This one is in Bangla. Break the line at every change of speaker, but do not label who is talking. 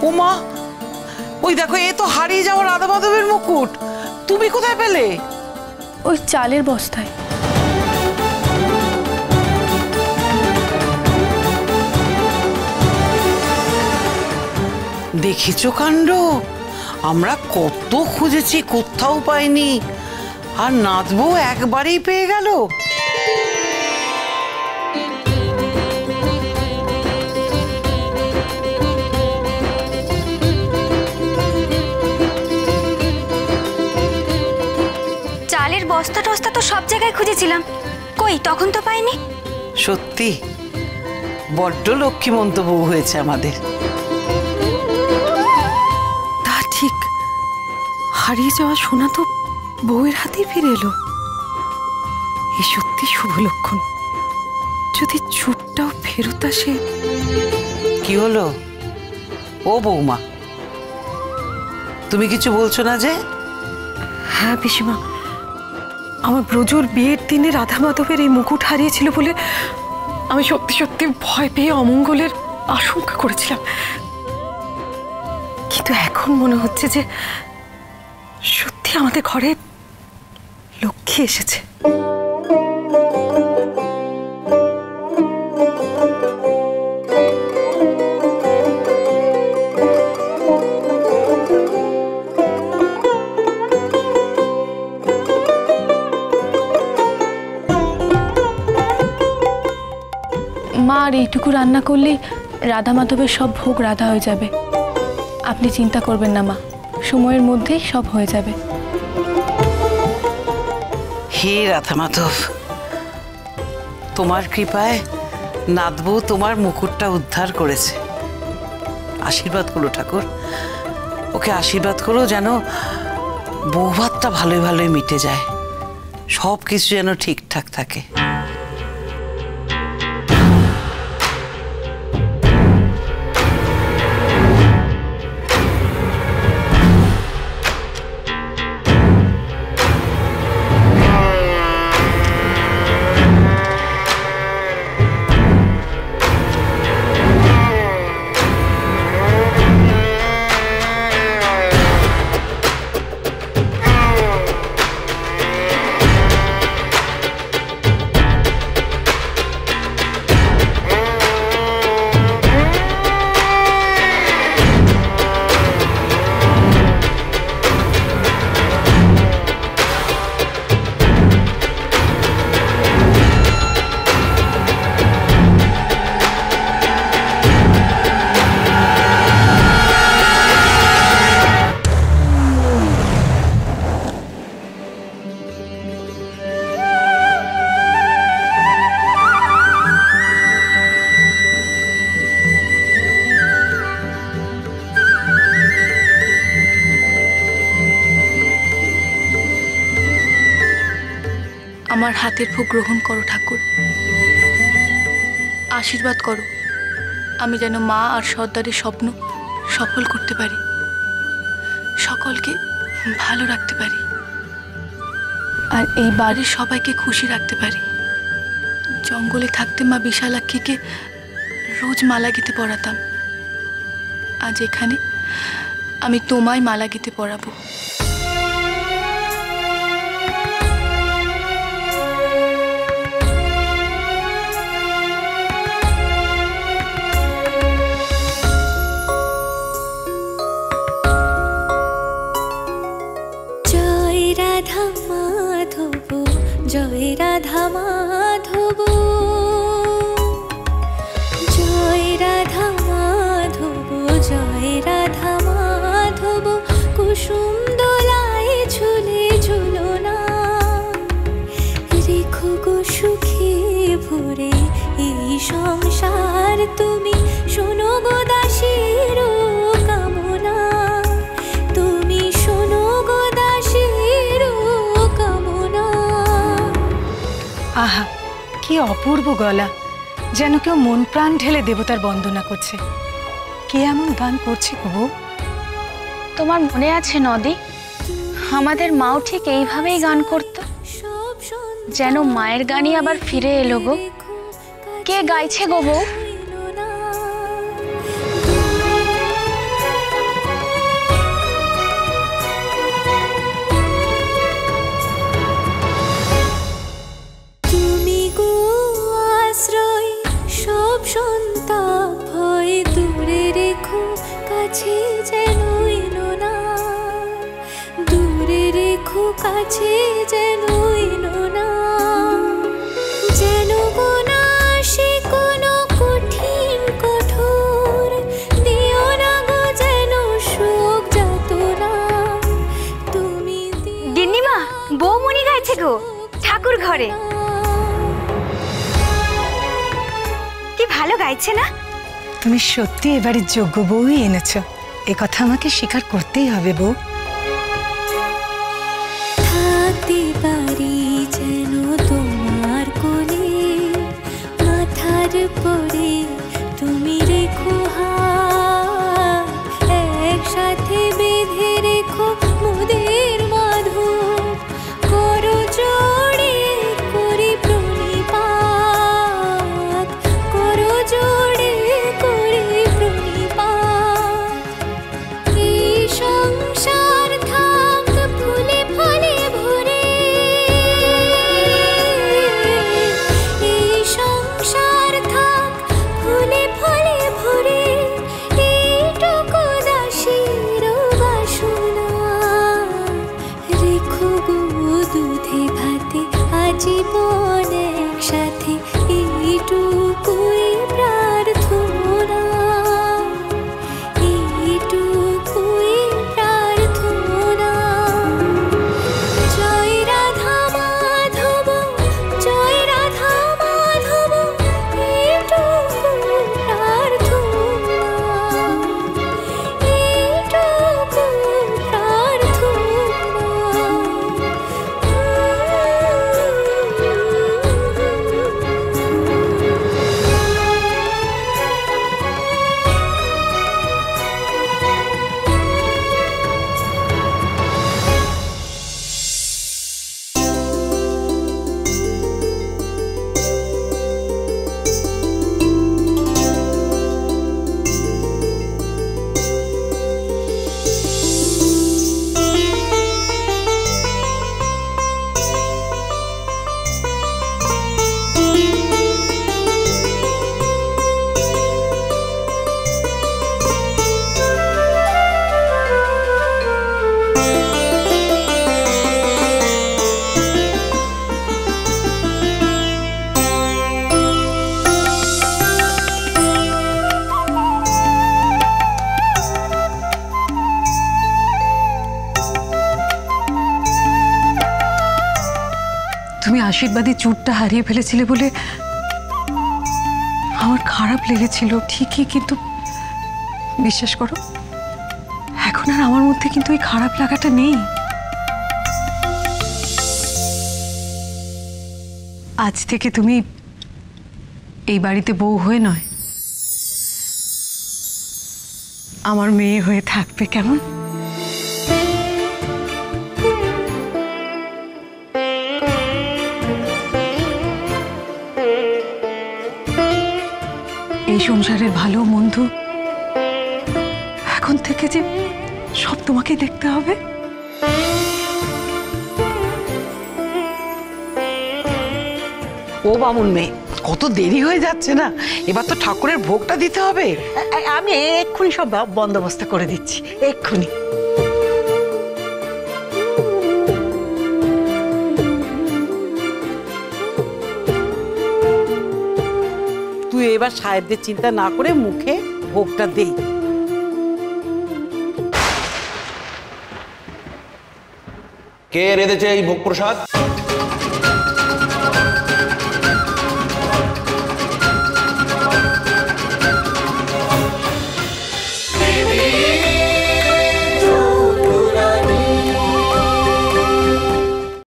ওমা, ওই দেখো, এ তো হারিয়ে যাওয়া রাধা মাধবের মুকুট। তুমি কোথায় পেলে?
ওই চালের বস্তায়।
দেখেছো কাণ্ড, আমরা কত খুঁজেছি, কোথাও পাইনি, আর নাচবো একবারেই পেয়ে গেল।
চালের বস্তা টস্তা তো সব জায়গায় খুঁজেছিলাম, কই তখন তো পাইনি।
সত্যি বড্ড লক্ষ্মীমন্ত বউ হয়েছে আমাদের।
তা ঠিক, হারিয়ে যাওয়া সোনা তো বউয়ের হাতেই ফিরে এলো। এ সত্যি শুভ লক্ষণ। যদি চুটটাও ফেরত আসে।
কি হলো ও বৌমা, তুমি কিছু বলছো না যে?
হ্যাঁ পিসিমা, আমার ব্রজর বিয়ের দিনে রাধা মাধবের এই মুকুট হারিয়েছিল বলে আমি সত্যি সত্যি ভয় পেয়ে অমঙ্গলের আশঙ্কা করেছিলাম, কিন্তু এখন মনে হচ্ছে যে সত্যি আমাদের ঘরে লক্ষ্মী এসেছে।
মা আর এইটুকু রান্না করলেই রাধা মাধবের সব ভোগ রাধা হয়ে যাবে। আপনি চিন্তা করবেন না মা, সময়ের মধ্যেই সব হয়ে যাবে।
হে রাধা মাধব, তোমার কৃপায় নাতবউ তোমার মুকুটটা উদ্ধার করেছে। আশীর্বাদ করো ঠাকুর, ওকে আশীর্বাদ করো যেন বৌভাতটা ভালোই ভালোই মিটে যায়, সব কিছু যেন ঠিকঠাক থাকে।
আমার হাতের ভোগ গ্রহণ করো ঠাকুর, আশীর্বাদ করো আমি যেন মা আর সর্দারের স্বপ্ন সফল করতে পারি, সকলকে ভালো রাখতে পারি, আর এই বাড়ির সবাইকে খুশি রাখতে পারি। জঙ্গলে থাকতে মা বিশালাক্ষীকে রোজ মালা গেঁথে পড়াতাম, আজ এখানে আমি তোমায় মালা গেঁথে পড়াবো।
জয় রাধা মাধব, জয় রাধা মাধব, জয় রাধা মাধব, কুসুম দোলায় ঝুলে ঝুলনা, রেখো গো সুখে ভরে এই সংসার তুমি, শোনো গো দাসীর কামনা, তুমি শোনো গো দাসীর কামনা।
আহা, কি অপূর্ব গলা, যেন কেউ মন প্রাণ ঢেলে দেবতার বন্দনা করছে। কে এমন গান করছে গো?
তোমার মনে আছে নদী, আমাদের মাও ঠিক এইভাবেই গান করত, যেন মায়ের গানই আবার ফিরে এলো গো। কে গাইছে গো বউ?
সব সন্তাপ ভয় দূরে রেখো, কাছে যেন এলো না, দূরে রেখো কাছে যেন এলো না, যেন গোনা সে কোনো কঠিন কঠোর, দিও না গো যেন শোক যাতনা, তুমি
গিন্নিমা, বৌমণি গাইছে গো ঠাকুর ঘরে। কি ভালো গাইছে না?
তুমি সত্যি এবারে যোগ্য বউই এনেছো, এ কথা আমাকে স্বীকার করতেই হবে বউ।
থাকতে পারি যেন তোমার কোলে, মাথার পরে তুমি রেখো হাত, একসাথে বেঁধে রেখো মোদের মাধব, করো জোড়ে করি প্রণিপাত, করো জোড়ে করি প্রণিপাত, এই সংসার থাক ফুলে ফলে ভরে, এই সংসার থাক ফুলে ফলে ভরে, এইটুকু দাসীর বাসনা, রেখো গো দুধে ভাতে আজীবন একসাথে, এইটুকুই প্রার্থনা, এইটুকুই প্রার্থনা। জয় রাধা মাধব, জয় রাধা মাধব, এইটুকু প্রার্থনা, এইটুকু
তুমি আশীর্বাদী চুরটা হারিয়ে ফেলেছিলে বলে আমার খারাপ লেগেছিল ঠিকই, কিন্তু বিশ্বাস করো এখন আর আমার মধ্যে কিন্তু এই খারাপ লাগাটা নেই। আজ থেকে তুমি এই বাড়িতে বউ হয়ে নয়, আমার মেয়ে হয়ে থাকবে, কেমন? এই সংসারের ভালো মন্দ এখন থেকে যে সব তোমাকে দেখতে হবে।
ও বামুন মেয়ে, কত দেরি হয়ে যাচ্ছে না, এবার তো ঠাকুরের ভোগটা দিতে হবে।
আমি এক্ষুনি সব বন্দোবস্ত করে দিচ্ছি, এক্ষুনি।
তুই এবার সাহেবদের চিন্তা না করে মুখে ভোগটা দে।
কে রেঁধেছে এই ভোগ প্রসাদ?